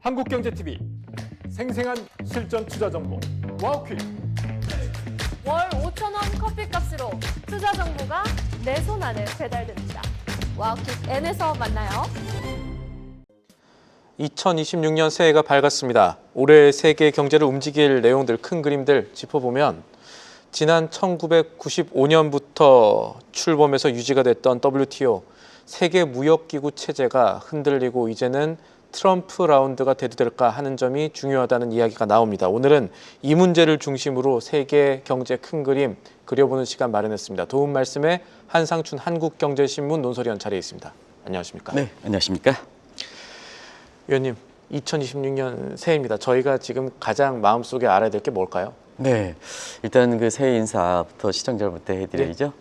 한국경제TV 생생한 실전 투자 정보 와우퀴즈. 월 5,000원 커피값으로 투자 정보가 내 손 안에 배달됩니다. 와우킥 N에서 만나요. 2026년 새해가 밝았습니다. 올해 세계 경제를 움직일 내용들, 큰 그림들 짚어보면 지난 1995년부터 출범해서 유지가 됐던 WTO, 세계 무역기구 체제가 흔들리고 이제는 트럼프 라운드가 대두될까 하는 점이 중요하다는 이야기가 나옵니다. 오늘은 이 문제를 중심으로 세계 경제 큰 그림 그려보는 시간 마련했습니다. 도움 말씀에 한상춘 한국경제신문 논설위원 자리에 있습니다. 안녕하십니까? 네, 안녕하십니까? 위원님, 2026년 새해입니다. 저희가 지금 가장 마음속에 알아야 될 게 뭘까요? 네, 일단 그 새해 인사부터 시청자분부터 해드려야죠.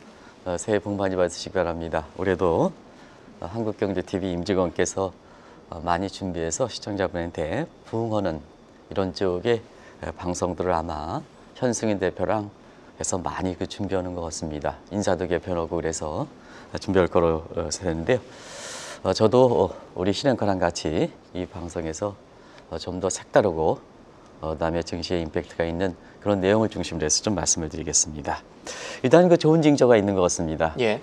새해 복 많이 받으시기 바랍니다. 올해도 한국경제TV 임직원께서 많이 준비해서 시청자분한테 부응하는 이런 쪽의 방송들을 아마 현승인 대표랑 해서 많이 준비하는 것 같습니다. 인사도 개편하고 그래서 준비할 거로 생각하는데요. 저도 우리 신행과랑 같이 이 방송에서 좀 더 색다르고 그다음에 증시에 임팩트가 있는 그런 내용을 중심으로 해서 좀 말씀을 드리겠습니다. 일단 그 좋은 징조가 있는 것 같습니다. 예.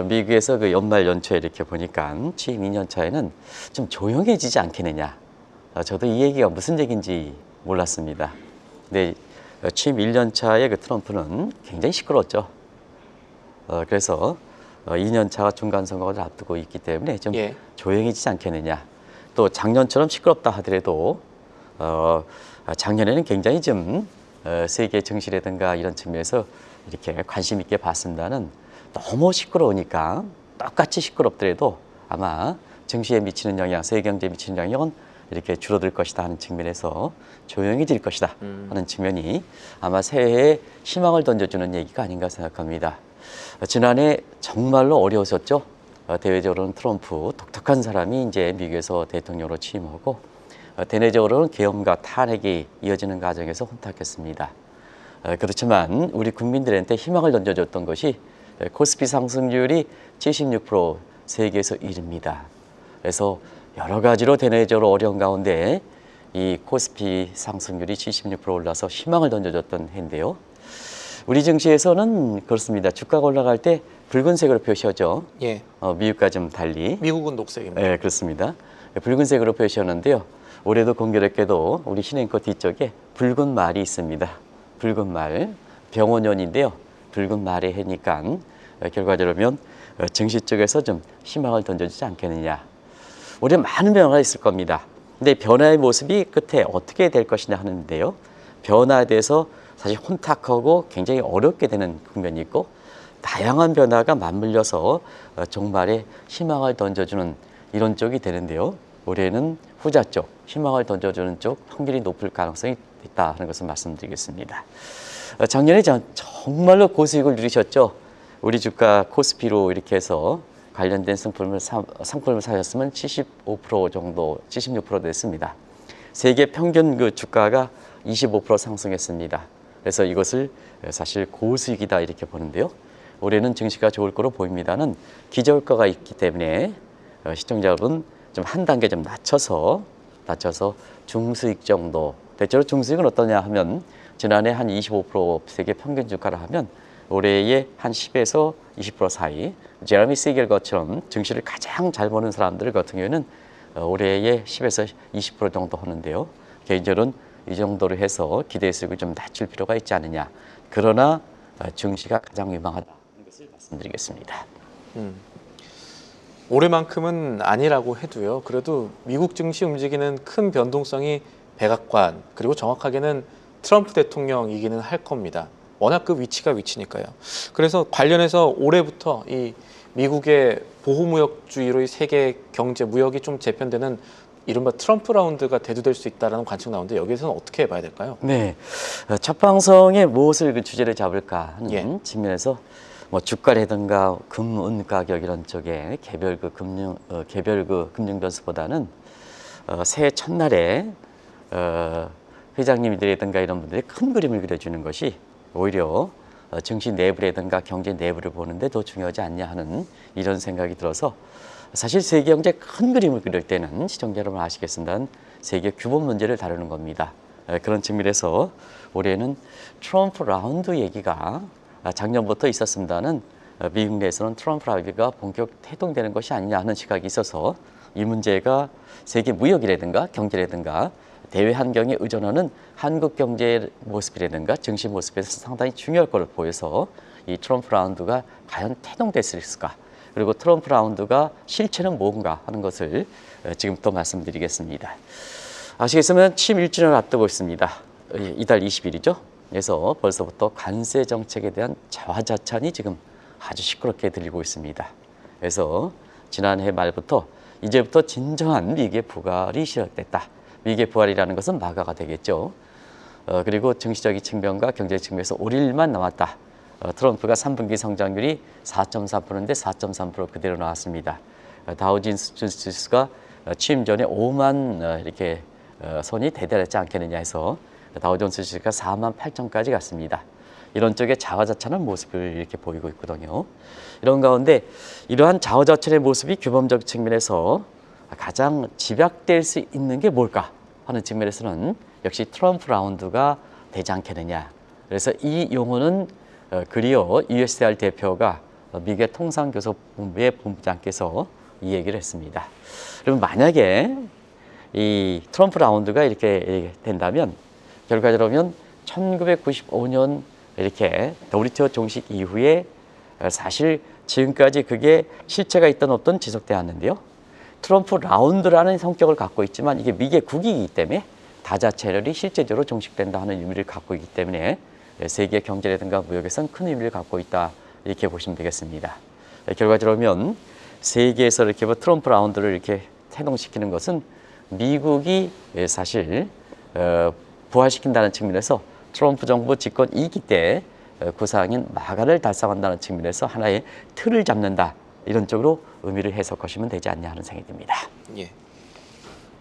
미국에서 그 연말 연초에 이렇게 보니까 취임 2년 차에는 좀 조용해지지 않겠느냐. 저도 이 얘기가 무슨 얘기인지 몰랐습니다. 근데 취임 1년 차에 그 트럼프는 굉장히 시끄러웠죠. 그래서 2년 차가 중간 선거를 앞두고 있기 때문에 좀 조용해지지 않겠느냐. 또 작년처럼 시끄럽다 하더라도 작년에는 굉장히 좀 세계 증시라든가 이런 측면에서 이렇게 관심 있게 봤습니다는 너무 시끄러우니까 똑같이 시끄럽더라도 아마 증시에 미치는 영향, 세계 경제에 미치는 영향은 이렇게 줄어들 것이다 하는 측면에서 조용해질 것이다 하는 측면이 아마 새해에 희망을 던져주는 얘기가 아닌가 생각합니다. 지난해 정말로 어려우셨죠. 대외적으로는 트럼프 독특한 사람이 이제 미국에서 대통령으로 취임하고 대내적으로는 계엄과 탄핵이 이어지는 과정에서 혼탁했습니다. 그렇지만 우리 국민들한테 희망을 던져줬던 것이 코스피 상승률이 76% 세계에서 1위입니다. 그래서 여러 가지로 대내적으로 어려운 가운데 이 코스피 상승률이 76% 올라서 희망을 던져줬던 해인데요. 우리 증시에서는 그렇습니다. 주가가 올라갈 때 붉은색으로 표시하죠. 예. 미국과 좀 달리. 미국은 녹색입니다. 네, 그렇습니다. 붉은색으로 표시하는데요. 올해도 공교롭게도 우리 신행거 뒤쪽에 붉은 말이 있습니다. 붉은 말, 병원연인데요. 붉은 말의 해니까 결과적으로 보면 증시 쪽에서 좀 희망을 던져주지 않겠느냐. 올해 많은 변화가 있을 겁니다. 근데 변화의 모습이 끝에 어떻게 될 것이냐 하는데요. 변화에 대해서 사실 혼탁하고 굉장히 어렵게 되는 국면이 있고 다양한 변화가 맞물려서 정말의 희망을 던져주는 이런 쪽이 되는데요. 올해는 후자 쪽, 희망을 던져주는 쪽 확률이 높을 가능성이 있다 하는 것을 말씀드리겠습니다. 작년에 정말로 고수익을 누리셨죠. 우리 주가 코스피로 이렇게 해서 관련된 상품을 사셨으면 75% 정도, 76% 됐습니다. 세계 평균 그 주가가 25% 상승했습니다. 그래서 이것을 사실 고수익이다 이렇게 보는데요. 올해는 증시가 좋을 거로 보입니다는 기저효과가 있기 때문에 시청자 여러분 좀 한 단계 좀 낮춰서 중수익 정도. 대체로 중수익은 어떠냐 하면 지난해 한 25% 세계 평균 주가를 하면 올해에 한 10에서 20% 사이. 제러미 시겔처럼 증시를 가장 잘 보는 사람들 같은 경우에는 올해에 10에서 20% 정도 하는데요. 개인적으로는 이 정도로 해서 기대 수익을 좀 낮출 필요가 있지 않느냐. 그러나 증시가 가장 유망하다는 것을 말씀드리겠습니다. 올해만큼은 아니라고 해도요. 그래도 미국 증시 움직이는 큰 변동성이 백악관 그리고 정확하게는 트럼프 대통령이기는 할 겁니다. 워낙 그 위치가 위치니까요. 그래서 관련해서 올해부터 이 미국의 보호무역주의로 이 세계 경제 무역이 좀 재편되는 이른바 트럼프 라운드가 대두될 수 있다는 관측 나오는데 여기에서는 어떻게 봐야 될까요? 네, 첫 방송에 무엇을 그 주제를 잡을까 하는 측면에서 뭐 주가라든가 금은 가격 이런 쪽에 개별 그 금융 변수보다는 새해 첫날에 회장님들이라든가 이런 분들이 큰 그림을 그려주는 것이 오히려 증시 내부라든가 경제 내부를 보는데 더 중요하지 않냐 하는 이런 생각이 들어서 사실 세계 경제 큰 그림을 그릴 때는 시청자 여러분 아시겠습니다만 세계 규범 문제를 다루는 겁니다. 그런 측면에서 올해는 트럼프 라운드 얘기가 작년부터 있었습니다는 미국 내에서는 트럼프 라운드가 본격 태동되는 것이 아니냐 하는 시각이 있어서 이 문제가 세계 무역이라든가 경제라든가 대외 환경에 의존하는 한국 경제의 모습이라든가 증시 모습에서 상당히 중요할 것으로 보여서 이 트럼프 라운드가 과연 태동될 수 있을까? 그리고 트럼프 라운드가 실체는 뭔가 하는 것을 지금부터 말씀드리겠습니다. 아시겠으면 취임 1주년을 앞두고 있습니다. 이달 20일이죠. 그래서 벌써부터 관세 정책에 대한 자화자찬이 지금 아주 시끄럽게 들리고 있습니다. 그래서 지난해 말부터 이제부터 진정한 미국의 부활이 시작됐다. 미국의 부활이라는 것은 마가가 되겠죠. 그리고 증시적인 측면과 경제 측면에서 올 1만 남았다. 트럼프가 3분기 성장률이 4.4%인데 4.3% 그대로 나왔습니다. 다우존스 지수가 취임 전에 5만 이렇게 선이 대달했지 않겠느냐 해서 다우존스 지수가 4만 8천까지 갔습니다. 이런 쪽에 자화자찬한 모습을 이렇게 보이고 있거든요. 이런 가운데 이러한 자화자찬의 모습이 규범적 측면에서 가장 집약될 수 있는 게 뭘까 하는 측면에서는 역시 트럼프 라운드가 되지 않겠느냐. 그래서 이 용어는 그리어 USDR 대표가 미국의 통상교섭본부의 본부장께서 이 얘기를 했습니다. 그러면 만약에 이 트럼프 라운드가 이렇게 된다면 결과적으로 1995년 이렇게 WTO 종식 이후에 사실 지금까지 그게 실체가 있던 없던 지속되어 왔는데요. 트럼프 라운드라는 성격을 갖고 있지만 이게 미국의 국익이기 때문에 다자체결이 실제적으로 종식된다 하는 의미를 갖고 있기 때문에 세계 경제라든가 무역에선 큰 의미를 갖고 있다 이렇게 보시면 되겠습니다. 결과적으로 세계에서 이렇게 트럼프 라운드를 이렇게 태동시키는 것은 미국이 사실 부활시킨다는 측면에서 트럼프 정부 집권 2기 때 구상인 마가를 달성한다는 측면에서 하나의 틀을 잡는다 이런 쪽으로 의미를 해석하시면 되지 않냐 하는 생각이 듭니다. 예.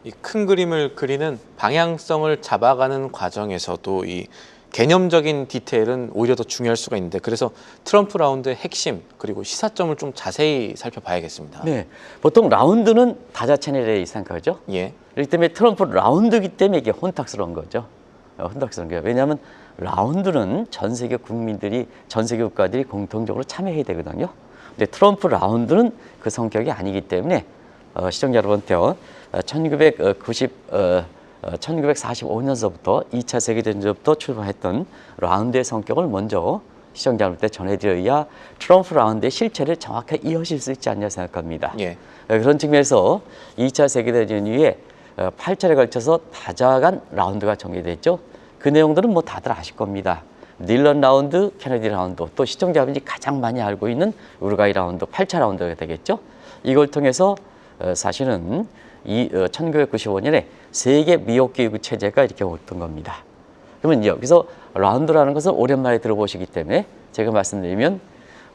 이 큰 그림을 그리는 방향성을 잡아가는 과정에서도 이 개념적인 디테일은 오히려 더 중요할 수가 있는데 그래서 트럼프 라운드의 핵심 그리고 시사점을 좀 자세히 살펴봐야겠습니다. 네, 보통 라운드는 다자채널에 생각하죠. 예. 그렇기 때문에 트럼프 라운드이기 때문에 이게 혼탁스러운 거죠. 혼탁스러운 거예요. 왜냐하면 라운드는 전 세계 국민들이 전 세계 국가들이 공통적으로 참여해야 되거든요. 근데 트럼프 라운드는 그 성격이 아니기 때문에 시청자 여러분한테 1945년서부터 2차 세계대전부터 출발했던 라운드의 성격을 먼저 시청자 여러분한테 전해드려야 트럼프 라운드의 실체를 정확하게 이해하실 수 있지 않냐 생각합니다. 예. 그런 측면에서 2차 세계대전 이후에 8차례에 걸쳐서 다자간 라운드가 전개됐죠. 그 내용들은 뭐 다들 아실 겁니다. 닐런 라운드, 케네디 라운드, 또 시청자분이 가장 많이 알고 있는 우루과이 라운드, 8차 라운드가 되겠죠. 이걸 통해서 사실은 1995년에 세계 미역기구 체제가 이렇게 왔던 겁니다. 그러면 여기서 라운드라는 것은 오랜만에 들어보시기 때문에 제가 말씀드리면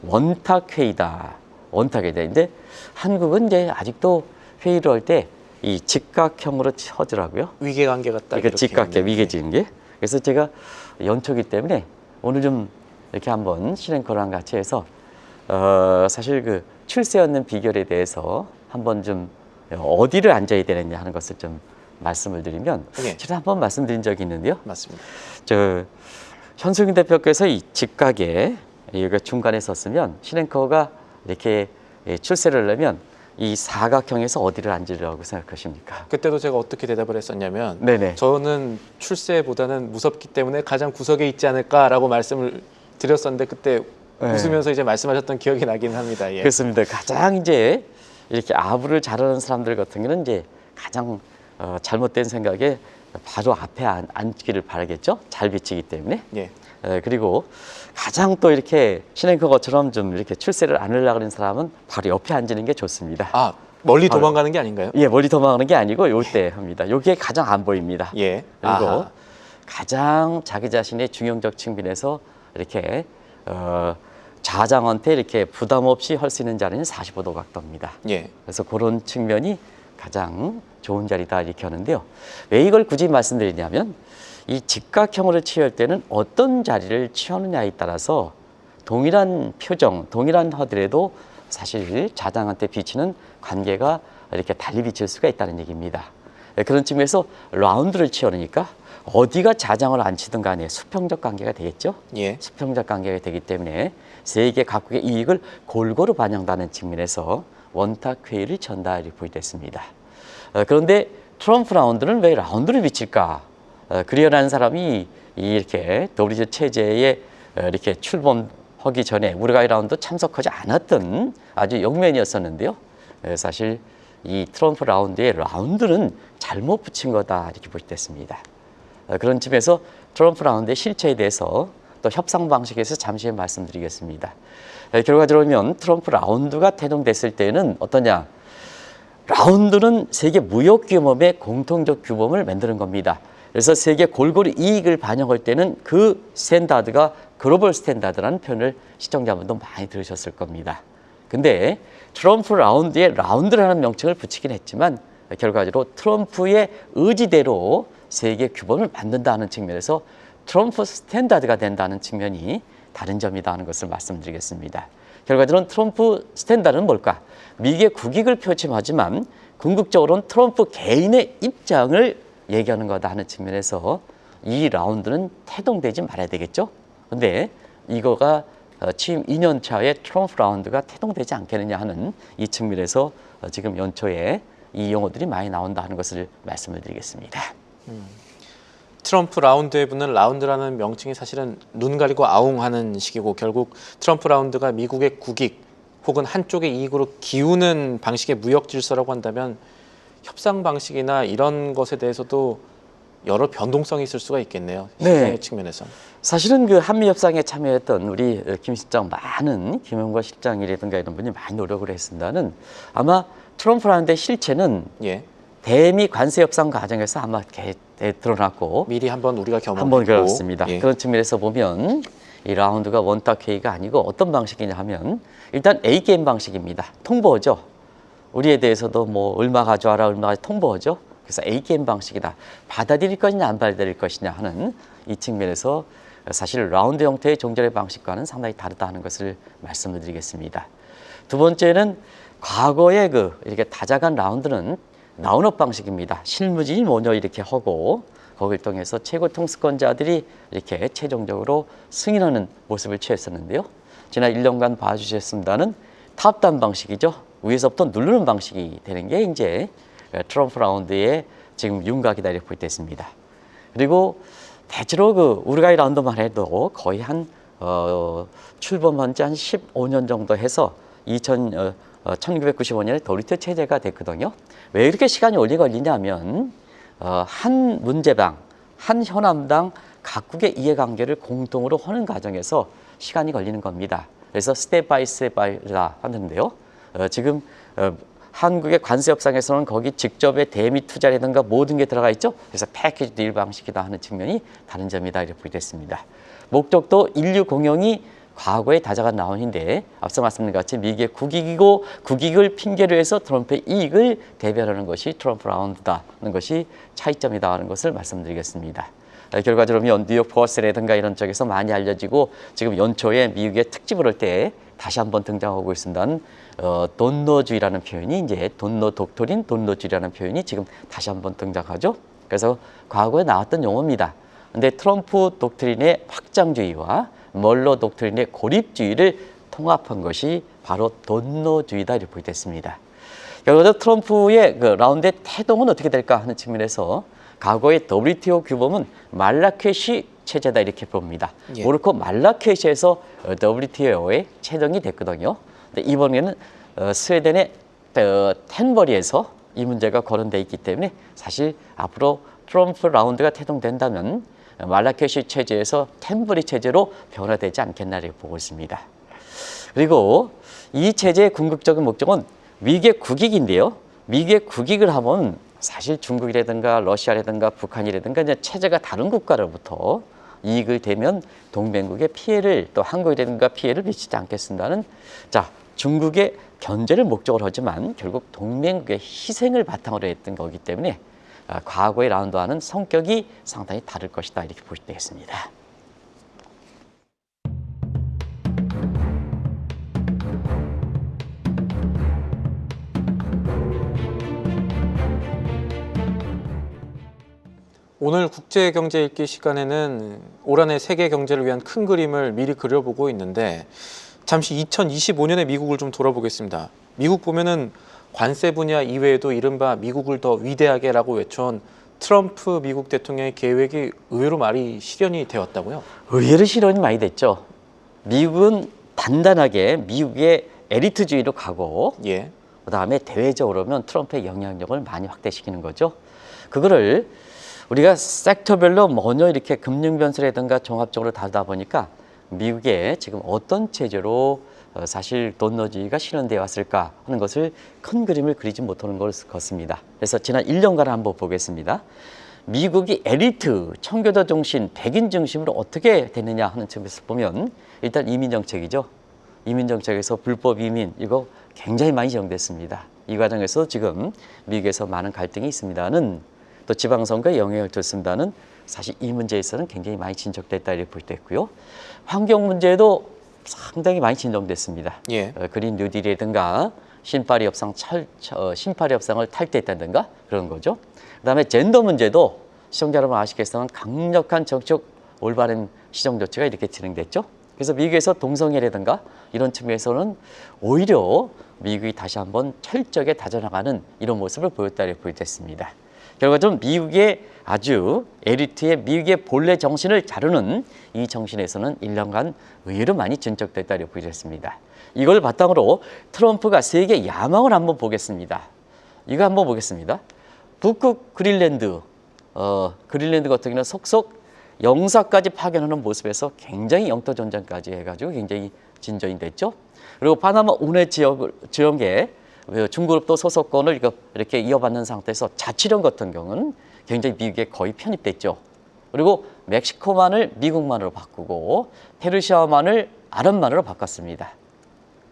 원탁회의다. 원탁회의인데 한국은 이제 아직도 회의를 할 때 이 직각형으로 하더라고요. 위계관계가 딱 그러니까 이렇게 직각계, 있는데. 위계관계. 그래서 제가 연초기 때문에 오늘 좀 이렇게 한번 실행커랑 같이 해서 사실 그 출세 얻는 비결에 대해서 한번 좀 어디를 앉아야 되느냐 하는 것을 좀 말씀을 드리면 예. 제가 한번 말씀드린 적이 있는데요. 맞습니다. 현승윤 대표께서 이 직각에 여기가 중간에 섰으면 실행커가 이렇게 출세를 하려면 이 사각형에서 어디를 앉으려고 생각하십니까? 그때도 제가 어떻게 대답을 했었냐면 네네. 저는 출세보다는 무섭기 때문에 가장 구석에 있지 않을까라고 말씀을 드렸었는데 그때 네. 웃으면서 이제 말씀하셨던 기억이 나긴 합니다. 예. 그렇습니다. 가장 이제 이렇게 아부를 잘하는 사람들 같은 경우는 이제 가장 잘못된 생각에 바로 앞에 앉기를 바라겠죠. 잘 비치기 때문에. 예. 그리고 가장 또 이렇게 신행커거처럼 좀 이렇게 출세를 안 하려고 하는 사람은 바로 옆에 앉는 게 좋습니다. 아, 멀리 도망가는 게 아닌가요? 예, 멀리 도망가는 게 아니고 요때 합니다. 요게 가장 안 보입니다. 예. 그리고 아하. 가장 자기 자신의 중용적 측면에서 이렇게 자장한테 이렇게 부담 없이 할 수 있는 자리는 45도 각도입니다. 예. 그래서 그런 측면이 가장 좋은 자리다 이렇게 하는데요. 왜 이걸 굳이 말씀드리냐면 이 직각형으로 취할 때는 어떤 자리를 취하느냐에 따라서 동일한 표정, 동일한 하더라도 사실 자장한테 비치는 관계가 이렇게 달리 비칠 수가 있다는 얘기입니다. 그런 측면에서 라운드를 치르니까 어디가 자장을 안 치든 간에 수평적 관계가 되겠죠. 예. 수평적 관계가 되기 때문에 세계 각국의 이익을 골고루 반영하는 측면에서 원탁 회의를 전달이 보이됐습니다. 그런데 트럼프 라운드는 왜 라운드를 비칠까? 그리어라는 사람이 이렇게 WTO 체제에 이렇게 출범하기 전에 우루과이 라운드 참석하지 않았던 아주 영면이었었는데요. 사실 이 트럼프 라운드의 라운드는 잘못 붙인 거다 이렇게 보이됐습니다. 그런 측면에서 트럼프 라운드의 실체에 대해서 또 협상 방식에서 잠시 말씀드리겠습니다. 결과적으로 보면 트럼프 라운드가 태동됐을 때는 어떠냐? 라운드는 세계 무역 규범의 공통적 규범을 만드는 겁니다. 그래서 세계 골고루 이익을 반영할 때는 그 스탠다드가 글로벌 스탠다드라는 표현을 시청자분도 많이 들으셨을 겁니다. 근데 트럼프 라운드에 라운드라는 명칭을 붙이긴 했지만 결과적으로 트럼프의 의지대로 세계 규범을 만든다는 측면에서 트럼프 스탠다드가 된다는 측면이 다른 점이다 하는 것을 말씀드리겠습니다. 결과적으로 트럼프 스탠다드는 뭘까? 미국의 국익을 표침하지만 궁극적으로는 트럼프 개인의 입장을 얘기하는 거다 하는 측면에서 이 라운드는 태동되지 말아야 되겠죠? 근데 이거가 취임 2년 차에 트럼프 라운드가 태동되지 않겠느냐 하는 이 측면에서 지금 연초에 이 용어들이 많이 나온다 하는 것을 말씀을 드리겠습니다. 트럼프 라운드에 붙는 라운드라는 명칭이 사실은 눈 가리고 아웅하는 식이고 결국 트럼프 라운드가 미국의 국익 혹은 한쪽의 이익으로 기우는 방식의 무역 질서라고 한다면 협상 방식이나 이런 것에 대해서도 여러 변동성이 있을 수가 있겠네요. 시장의 네. 측면에서. 사실은 그 한미 협상에 참여했던 우리 김 실장 많은 김영과 실장이라든가 이런 분이 많이 노력을 했습니다는 아마 트럼프 라운드의 실체는 예. 대미 관세 협상 과정에서 아마 드러났고 미리 한번 우리가 한번 경험했고. 그렇습니다. 예. 그런 측면에서 보면 이 라운드가 원탁 회의가 아니고 어떤 방식이냐 하면 일단 A 게임 방식입니다. 통보죠. 우리에 대해서도 뭐 얼마 가져와라 얼마 통보죠. 그래서 A 게임 방식이다. 받아들일 것이냐 안 받아들일 것이냐 하는 이 측면에서 사실 라운드 형태의 종전의 방식과는 상당히 다르다 하는 것을 말씀을 드리겠습니다. 두 번째는 과거의 이렇게 다자간 라운드는 라운업 방식입니다. 실무진이 먼저 이렇게 하고 거기를 통해서 최고 통수권자들이 이렇게 최종적으로 승인하는 모습을 취했었는데요. 지난 1년간 봐주셨습니다는 탑다운 방식이죠. 위에서부터 누르는 방식이 되는 게 이제 트럼프 라운드의 지금 윤곽이다 이렇게 보이됐습니다. 그리고 대체로 우루과이 라운드만 해도 거의 출범한 지 한 15년 정도 해서 1995년에 WTO 체제가 됐거든요. 왜 이렇게 시간이 오래 걸리냐면 한 문제당, 한 현안당 각국의 이해관계를 공통으로 하는 과정에서 시간이 걸리는 겁니다. 그래서 스텝 바이 스텝이라 하는데요. 지금 한국의 관세 협상에서는 거기 직접의 대미 투자라든가 모든 게 들어가 있죠. 그래서 패키지 딜 방식이다 하는 측면이 다른 점이다 이렇게 보겠습니다. 목적도 인류 공용이 과거에 다자간 라운드인데 앞서 말씀드린 것 같이 미국의 국익이고 국익을 핑계로 해서 트럼프의 이익을 대변하는 것이 트럼프 라운드다는 것이 차이점이다 하는 것을 말씀드리겠습니다. 결과적으로 뉴욕 포스트라든가 이런 쪽에서 많이 알려지고 지금 연초에 미국의 특집을 할 때 다시 한번 등장하고 있습니다는 돈노주의라는 표현이 이제 돈노 독토린, 돈노주의라는 표현이 지금 다시 한번 등장하죠. 그래서 과거에 나왔던 용어입니다. 근데 트럼프 독트린의 확장주의와 멀로 독트린의 고립주의를 통합한 것이 바로 돈노주의다 이렇게 보이됐습니다. 결과적으로 트럼프의 라운드의 태동은 어떻게 될까 하는 측면에서 과거의 WTO 규범은 말라케시 체제다 이렇게 봅니다. 예. 옳고 말라케시에서 WTO에 채정이 됐거든요. 근데 이번에는 스웨덴의 텐버리에서 이 문제가 거론돼 있기 때문에 사실 앞으로 트럼프 라운드가 태동된다면 말라케시 체제에서 텐버리 체제로 변화되지 않겠나 이렇게 보고 있습니다. 그리고 이 체제의 궁극적인 목적은 미국의 국익인데요. 미국의 국익을 하면 사실 중국이라든가 러시아라든가 북한이라든가 이제 체제가 다른 국가로부터 이익을 대면 동맹국의 피해를 또 한국이라든가 피해를 미치지 않겠습니다는 자 중국의 견제를 목적으로 하지만 결국 동맹국의 희생을 바탕으로 했던 거기 때문에 과거의 라운드와는 성격이 상당히 다를 것이다 이렇게 볼 수 있겠습니다. 오늘 국제경제 읽기 시간에는 올 한해 세계 경제를 위한 큰 그림을 미리 그려보고 있는데 잠시 2025년의 미국을 좀 돌아보겠습니다. 미국 보면은 관세 분야 이외에도 이른바 미국을 더 위대하게라고 외쳐온 트럼프 미국 대통령의 계획이 의외로 많이 실현이 되었다고요? 의외로 실현이 많이 됐죠. 미국은 단단하게 미국의 엘리트주의로 가고 예. 그다음에 대외적으로는 트럼프의 영향력을 많이 확대시키는 거죠. 그거를 우리가 섹터별로 먼저 이렇게 금융 변수라든가 종합적으로 다루다 보니까 미국에 지금 어떤 체제로 사실 돈너지가 실현되어 왔을까 하는 것을 큰 그림을 그리지 못하는 것 같습니다. 그래서 지난 1년간을 한번 보겠습니다. 미국이 엘리트, 청교도 중심, 백인 중심으로 어떻게 됐느냐 하는 측면에서 보면 일단 이민 정책이죠. 이민 정책에서 불법 이민 이거 굉장히 많이 진행됐습니다. 이 과정에서 지금 미국에서 많은 갈등이 있습니다는 또 지방선거에 영향을 줬습니다는 사실 이 문제에서는 굉장히 많이 진척됐다 이렇게 볼 때 있고요. 환경 문제도 상당히 많이 진정됐습니다. 예. 그린 뉴딜이라든가 신파리 협상을 탈퇴했다든가 그런 거죠. 그다음에 젠더 문제도 시청자 여러분 아시겠지만 강력한 정책 올바른 시정 조치가 이렇게 진행됐죠. 그래서 미국에서 동성애라든가 이런 측면에서는 오히려 미국이 다시 한번 철저하게 다져나가는 이런 모습을 보였다 이렇게 보였습니다. 결과적으로 미국의 아주 엘리트의 미국의 본래 정신을 자르는 이 정신에서는 1년간 의외로 많이 진척됐다 이렇게 보였습니다. 이걸 바탕으로 트럼프가 세계 야망을 한번 보겠습니다. 이거 한번 보겠습니다. 북극 그린랜드 같은 경우는 속속 영사까지 파견하는 모습에서 굉장히 영토 전쟁까지 해가지고 굉장히 진전이 됐죠. 그리고 파나마 운해 지역에 중그룹도 소속권을 이렇게 이어받는 상태에서 자치령 같은 경우는 굉장히 미국에 거의 편입됐죠. 그리고 멕시코만을 미국만으로 바꾸고 페르시아만을 아랍만으로 바꿨습니다.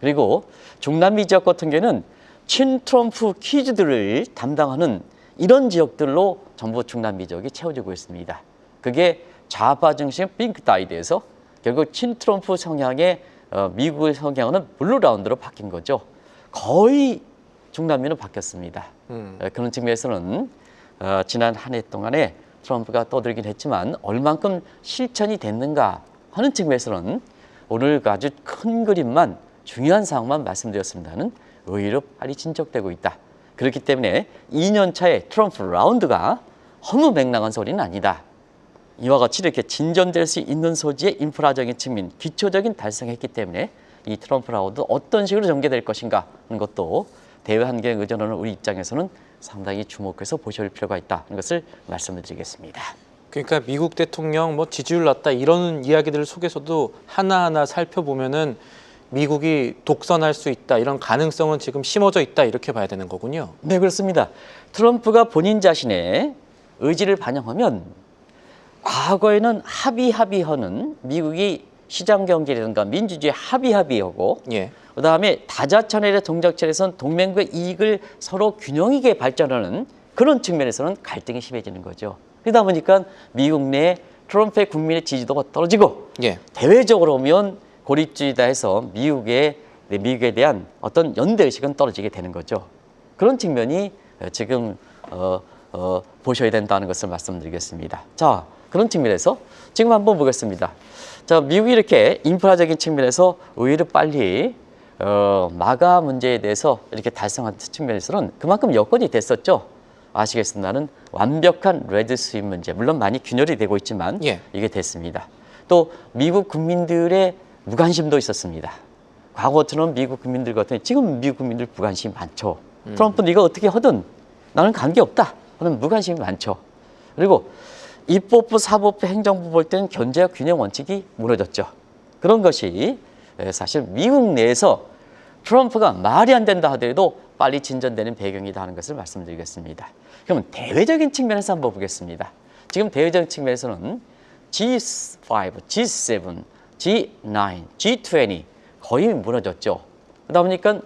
그리고 중남미 지역 같은 경우는 친트럼프 퀴즈들을 담당하는 이런 지역들로 전부 중남미 지역이 채워지고 있습니다. 그게 좌파 중심 핑크 타이드에서 결국 친트럼프 성향의 미국의 성향은 블루 라운드로 바뀐 거죠. 거의 중남미는 바뀌었습니다. 그런 측면에서는 지난 한 해 동안에 트럼프가 떠들긴 했지만 얼만큼 실천이 됐는가 하는 측면에서는 오늘 아주 큰 그림만 중요한 사항만 말씀드렸습니다는 의외로 빨리 진척되고 있다. 그렇기 때문에 2년 차의 트럼프 라운드가 허무맹랑한 소리는 아니다. 이와 같이 이렇게 진전될 수 있는 소지의 인프라적인 측면, 기초적인 달성했기 때문에 이 트럼프 라운드 어떤 식으로 전개될 것인가 하는 것도 대외 환경에 의존하는 우리 입장에서는 상당히 주목해서 보실 필요가 있다는 것을 말씀을 드리겠습니다. 그러니까 미국 대통령 뭐 지지율 낮다 이런 이야기들 속에서도 하나하나 살펴보면은 미국이 독선할 수 있다 이런 가능성은 지금 심어져 있다 이렇게 봐야 되는 거군요. 네, 그렇습니다. 트럼프가 본인 자신의 의지를 반영하면 과거에는 합의하는 미국이 시장 경제라든가 민주주의 합의하고 예. 그다음에 다자천의 동작체에서는 동맹국의 이익을 서로 균형 있게 발전하는 그런 측면에서는 갈등이 심해지는 거죠. 그러다 보니까 미국 내 트럼프의 국민의 지지도가 떨어지고 예. 대외적으로 보면 고립주의다 해서 미국에 대한 어떤 연대의식은 떨어지게 되는 거죠. 그런 측면이 지금 보셔야 된다는 것을 말씀드리겠습니다. 자, 그런 측면에서 지금 한번 보겠습니다. 자, 미국이 이렇게 인프라적인 측면에서 의외로 빨리 마가 문제에 대해서 이렇게 달성한 측면에서는 그만큼 여건이 됐었죠. 아시겠습니다는 완벽한 레드 스윗 문제, 물론 많이 균열이 되고 있지만 예. 이게 됐습니다. 또 미국 국민들의 무관심도 있었습니다. 과거처럼 미국 국민들 같은 지금 미국 국민들 무관심이 많죠. 트럼프는 이거 어떻게 하든 나는 관계없다 하는 무관심이 많죠. 그리고 입법부, 사법부, 행정부 볼 때는 견제와 균형 원칙이 무너졌죠. 그런 것이 사실 미국 내에서 트럼프가 말이 안 된다 하더라도 빨리 진전되는 배경이다 하는 것을 말씀드리겠습니다. 그러면 대외적인 측면에서 한번 보겠습니다. 지금 대외적인 측면에서는 G5, G7, G9, G20 거의 무너졌죠. 그러다 보니까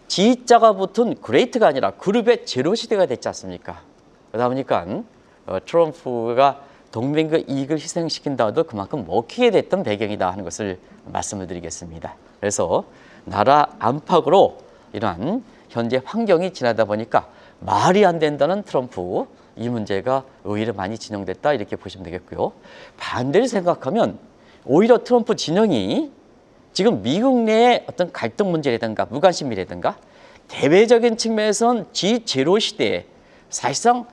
G자가 붙은 그레이트가 아니라 그룹의 제로 시대가 됐지 않습니까? 그러다 보니까 트럼프가 동맹국 이익을 희생시킨다 해도 그만큼 먹히게 됐던 배경이다 하는 것을 말씀을 드리겠습니다. 그래서 나라 안팎으로 이러한 현재 환경이 지나다 보니까 말이 안 된다는 트럼프 이 문제가 오히려 많이 진영됐다 이렇게 보시면 되겠고요. 반대로 생각하면 오히려 트럼프 진영이 지금 미국 내의 어떤 갈등 문제라든가 무관심이라든가 대외적인 측면에선 G0 시대에 사실상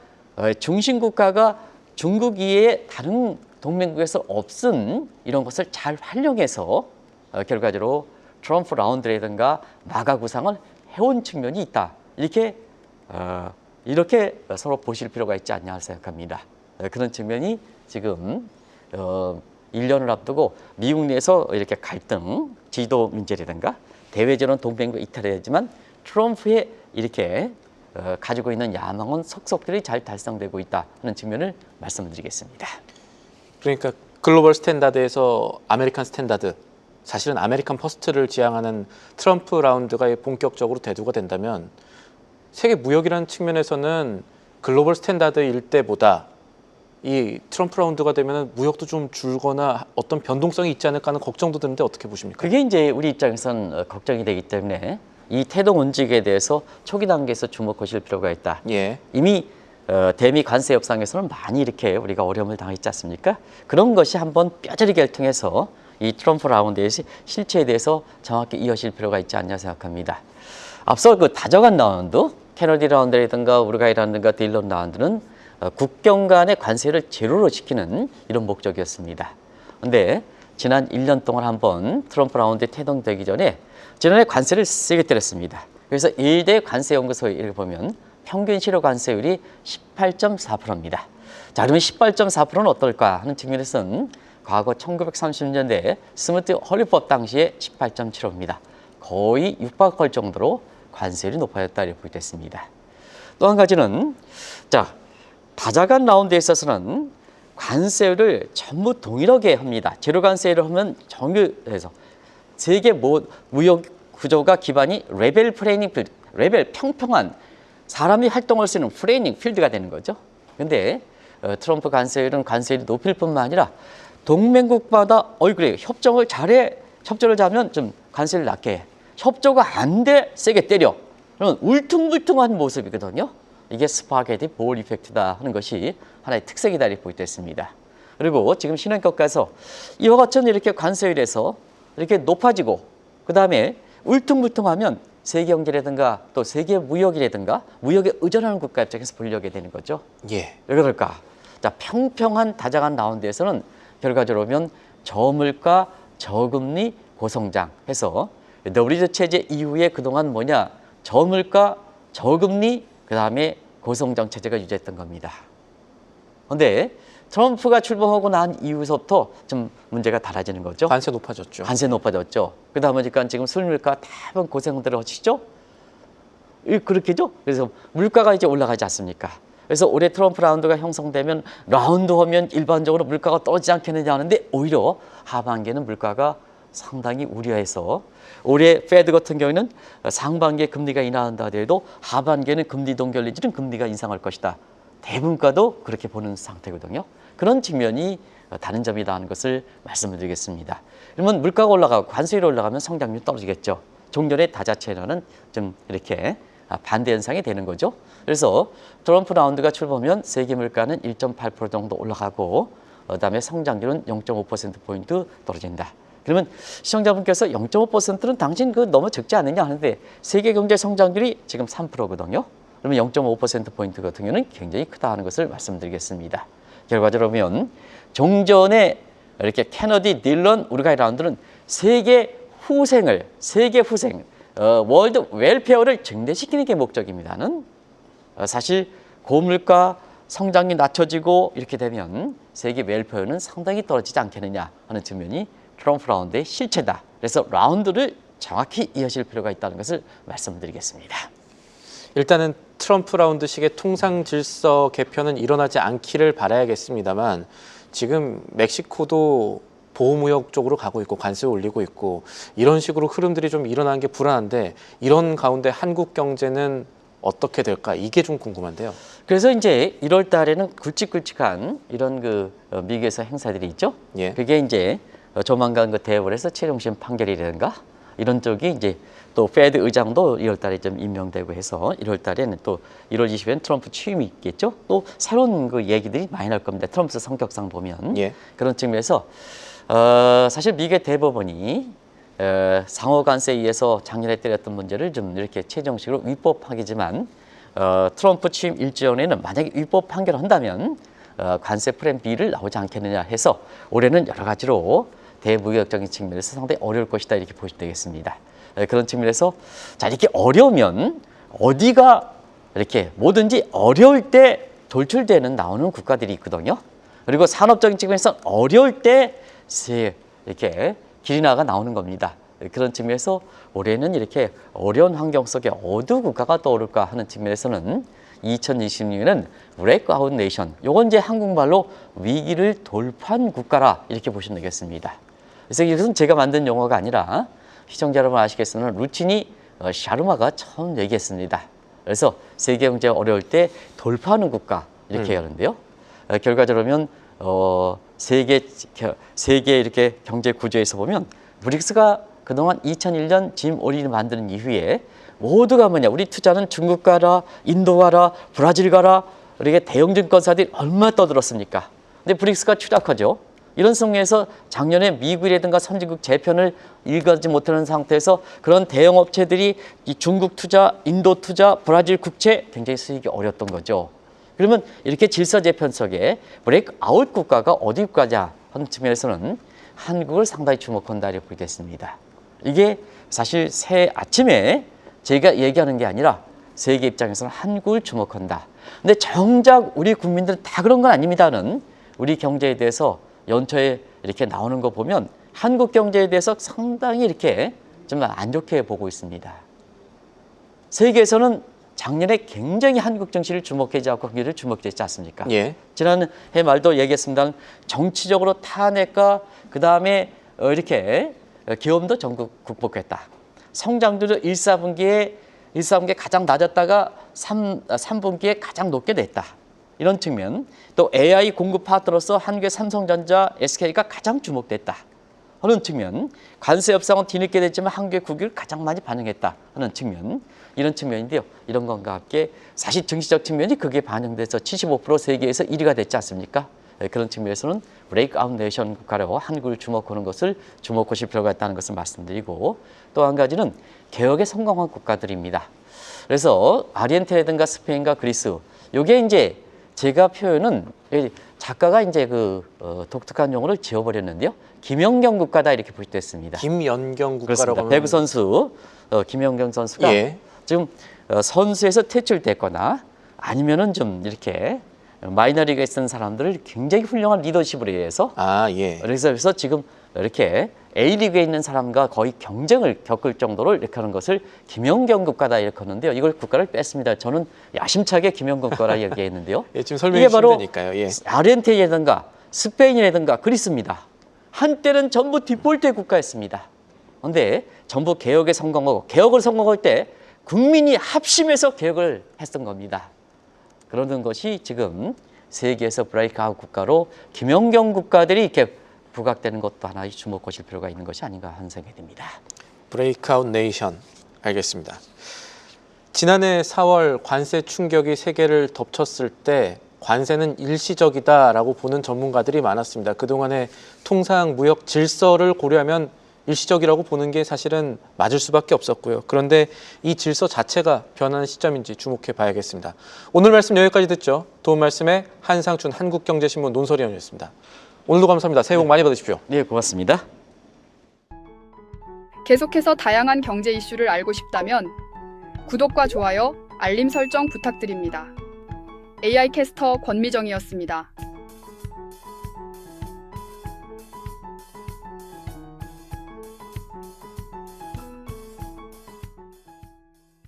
중심 국가가 중국 이외의 다른 동맹국에서 없은 이런 것을 잘 활용해서 결과적으로 트럼프 라운드라든가 마가 구상을 해온 측면이 있다. 이렇게 서로 보실 필요가 있지 않냐 생각합니다. 그런 측면이 지금 1년을 앞두고 미국 내에서 이렇게 갈등, 지도 문제라든가 대외적인 동맹국 이탈하지만 트럼프의 이렇게 가지고 있는 야망은 속속들이 잘 달성되고 있다 하는 측면을 말씀드리겠습니다. 그러니까 글로벌 스탠다드에서 아메리칸 스탠다드, 사실은 아메리칸 퍼스트를 지향하는 트럼프 라운드가 본격적으로 대두가 된다면 세계 무역이라는 측면에서는 글로벌 스탠다드일 때보다 이 트럼프 라운드가 되면 무역도 좀 줄거나 어떤 변동성이 있지 않을까 하는 걱정도 드는데 어떻게 보십니까? 그게 이제 우리 입장에선 걱정이 되기 때문에 이 태도 원칙에 대해서 초기 단계에서 주목하실 필요가 있다. 예. 이미 대미 관세 협상에서는 많이 이렇게 우리가 어려움을 당했지 않습니까? 그런 것이 한번 뼈저리 결통해서 이 트럼프 라운드의 실체에 대해서 정확히 이어질 필요가 있지 않냐 생각합니다. 앞서 그 다져간 라운드, 케너디 라운드라든가 우루과이 라운드가 딜런 라운드는 국경 간의 관세를 제로로 지키는 이런 목적이었습니다. 그런데 지난 1년 동안 한번 트럼프 라운드에 태동되기 전에 지난해 관세를 세게 때렸습니다. 그래서 1대 관세연구소에 이렇게 보면 평균 실효 관세율이 18.4%입니다. 자, 그러면 18.4%는 어떨까 하는 측면에서는 과거 1930년대 스무트 헐리법 당시에 18.75입니다. 거의 육박할 정도로 관세율이 높아졌다 이렇게 보겠습니다. 또 한 가지는 자, 다자간 라운드에 있어서는 관세율을 전부 동일하게 합니다. 제로 관세율을 하면 정규해서 세계 무역 구조가 기반이 레벨 플레이닝 필드, 레벨 평평한 사람이 활동할 수 있는 플레이닝 필드가 되는 거죠. 그런데 트럼프 관세율은 관세율이 높일 뿐만 아니라 동맹국마다 그래 협정을 잘해, 협정을 잘하면 좀 관세를 낮게 해. 협조가 안 돼 세게 때려. 그러면 울퉁불퉁한 모습이거든요. 이게 스파게티 볼 이펙트다 하는 것이 하나의 특색이다 이렇게 보겠습니다. 그리고 지금 신흥국가에서 이와 같은 이렇게 관세율에서 이렇게 높아지고 그 다음에 울퉁불퉁하면 세계 경제라든가 또 세계 무역이라든가 무역에 의존하는 국가 입장에서 불리하게 되는 거죠. 예. 왜 그럴까? 자, 평평한 다자간 라운드에서는 결과적으로 보면 저물가, 저금리, 고성장 해서 WTO 체제 이후에 그동안 뭐냐? 저물가, 저금리, 그 다음에 고성장 체제가 유지했던 겁니다. 그런데 트럼프가 출범하고 난 이후부터 좀 문제가 달라지는 거죠. 관세 높아졌죠. 관세 높아졌죠. 그러다 보니까 지금 술물가 대부분 고생들 하시죠? 그렇게죠? 그래서 물가가 이제 올라가지 않습니까? 그래서 올해 트럼프 라운드가 형성되면 라운드 하면 일반적으로 물가가 떨어지지 않겠느냐 하는데 오히려 하반기에는 물가가 상당히 우려해서 올해 페드 같은 경우에는 상반기에 금리가 인하한다 하더라도 하반기에는 금리 동결 내지는 금리가 인상할 것이다. 대분가도 그렇게 보는 상태거든요. 그런 측면이 다른 점이다 하는 것을 말씀을 드리겠습니다. 그러면 물가가 올라가고 관세율이 올라가면 성장률이 떨어지겠죠. 종전의 다자체라는 좀 이렇게 반대 현상이 되는 거죠. 그래서 트럼프 라운드가 출범하면 세계 물가는 1.8% 정도 올라가고 그다음에 성장률은 0.5%포인트 떨어진다. 그러면 시청자분께서 0.5%는 당신 너무 적지 않느냐 하는데 세계 경제 성장률이 지금 3%거든요. 그러면 0.5%포인트 같은 경우는 굉장히 크다 하는 것을 말씀드리겠습니다. 결과적으로 보면 종전에 이렇게 케너디, 딜런, 우루과이 라운드는 세계 후생, 월드 웰페어를 증대시키는 게 목적입니다는 사실 고물가, 성장이 낮춰지고 이렇게 되면 세계 웰페어는 상당히 떨어지지 않겠느냐 하는 측면이 트럼프 라운드의 실체다. 그래서 라운드를 정확히 이어질 필요가 있다는 것을 말씀드리겠습니다. 일단은 트럼프 라운드식의 통상 질서 개편은 일어나지 않기를 바라야겠습니다만 지금 멕시코도 보호무역 쪽으로 가고 있고 관세 올리고 있고 이런 식으로 흐름들이 좀 일어나는 게 불안한데 이런 가운데 한국 경제는 어떻게 될까? 이게 좀 궁금한데요. 그래서 이제 1월 달에는 굵직굵직한 이런 미국에서 행사들이 있죠. 예. 그게 이제 조만간 대법원에서 최종심 판결이라든가 이런 쪽이 이제 또 페드 의장도 2월 달에 좀 임명되고 해서 1월 달에는 또 1월 20일엔 트럼프 취임이 있겠죠. 또 새로운 그 얘기들이 많이 날 겁니다. 트럼프 성격상 보면 예. 그런 측면에서 사실 미국의 대법원이 상호 관세에 의해서 작년에 때렸던 문제를 좀 이렇게 최종식으로 위법 판결이지만 트럼프 취임 일주년에는 만약에 위법 판결을 한다면 관세 플랜 B를 나오지 않겠느냐 해서 올해는 여러 가지로 대무역적인 측면에서 상당히 어려울 것이다 이렇게 보시면 되겠습니다. 그런 측면에서 자 이렇게 어려우면 어디가 이렇게 뭐든지 어려울 때 돌출되는 나오는 국가들이 있거든요. 그리고 산업적인 측면에서 어려울 때 이렇게 기린화가 나오는 겁니다. 그런 측면에서 올해는 이렇게 어려운 환경 속에 어느 국가가 떠오를까 하는 측면에서는 2026년은 브레이크아웃 네이션, 요건 이제 한국말로 위기를 돌파한 국가라 이렇게 보시면 되겠습니다. 그래서 이것은 제가 만든 용어가 아니라 시청자 여러분 아시겠으면 루치니 샤르마가 처음 얘기했습니다. 그래서 세계 경제가 어려울 때 돌파하는 국가 이렇게 하는데요. 결과적으로 세계 이렇게 경제 구조에서 보면 브릭스가 그동안 2001년 짐 오리를 만드는 이후에 모두가 뭐냐, 우리 투자는 중국 가라, 인도 가라, 브라질 가라, 이렇게 대형 증권사들이 얼마나 떠들었습니까? 근데 브릭스가 추락하죠. 이런 상황에서 작년에 미국이라든가 선진국 재편을 일가지 못하는 상태에서 그런 대형 업체들이 이 중국 투자, 인도 투자, 브라질 국채 굉장히 수익이 어렸던 거죠. 그러면 이렇게 질서 재편 속에 브레이크 아웃 국가가 어디 국가냐 하는 측면에서는 한국을 상당히 주목한다 이렇게 보겠습니다. 이게 사실 새 아침에 제가 얘기하는 게 아니라 세계 입장에서는 한국을 주목한다. 근데 정작 우리 국민들은 다 그런 건 아닙니다는 우리 경제에 대해서 연초에 이렇게 나오는 거 보면 한국 경제에 대해서 상당히 이렇게 좀 안 좋게 보고 있습니다. 세계에서는 작년에 굉장히 한국 증시를 주목하지 않고 경기를 주목했지 않습니까? 예. 지난해 말도 얘기했습니다. 정치적으로 탄핵과 그 다음에 이렇게 기업도 전국 극복했다. 성장률도 1, 4분기에 가장 낮았다가 3분기에 가장 높게 냈다. 이런 측면, 또 AI 공급 파트너로서 한국의 삼성전자, SK가 가장 주목됐다 하는 측면, 관세 협상은 뒤늦게 됐지만 한국의 국익을 가장 많이 반영했다 하는 측면, 이런 측면인데요. 이런 것과 함께 사실 증시적 측면이 그게 반영돼서 75% 세계에서 1위가 됐지 않습니까? 그런 측면에서는 브레이크아웃 네이션 국가로 한국을 주목하는 것을 주목하실 필요가 있다는 것을 말씀드리고, 또 한 가지는 개혁에 성공한 국가들입니다. 그래서 아르헨티나라든가 스페인과 그리스, 요게 이제 제가 표현은 작가가 이제 독특한 용어를 지어버렸는데요. 김연경 국가다 이렇게 표시됐습니다. 김연경 국가라고 그렇습니다. 하면 배구 선수 김연경 선수가 예. 지금 선수에서 퇴출됐거나 아니면은 좀 이렇게 마이너리그에 있는 사람들을 굉장히 훌륭한 리더십으로 해서 예. 그래서 지금 이렇게 A리그에 있는 사람과 거의 경쟁을 겪을 정도로 이렇게 하는 것을 김연경 국가다 이렇게 하는데요. 이걸 국가를 뺐습니다. 저는 야심차게 김연경 국가라 얘기했는데요. 예, 지금 설명해 이게 바로 주시니까요. 예. 아르헨티나라든가 스페인이라든가 그리스입니다. 한때는 전부 뒷볼트의 국가였습니다. 그런데 전부 개혁에 성공하고, 개혁을 성공할 때 국민이 합심해서 개혁을 했던 겁니다. 그러는 것이 지금 세계에서 브레이크아웃 국가로 김연경 국가들이 이렇게 부각되는 것도 하나의 주목하실 필요가 있는 것이 아닌가 하는 생각이 듭니다. 브레이크아웃 네이션, 알겠습니다. 지난해 4월 관세 충격이 세계를 덮쳤을 때 관세는 일시적이다라고 보는 전문가들이 많았습니다. 그동안의 통상 무역 질서를 고려하면 일시적이라고 보는 게 사실은 맞을 수밖에 없었고요. 그런데 이 질서 자체가 변하는 시점인지 주목해 봐야겠습니다. 오늘 말씀 여기까지 듣죠. 도움 말씀에 한상춘 한국경제신문 논설위원이었습니다. 오늘도 감사합니다. 새해 복 많이 받으십시오. 네, 고맙습니다. 계속해서 다양한 경제 이슈를 알고 싶다면 구독과 좋아요, 알림 설정 부탁드립니다. AI 캐스터 권미정이었습니다.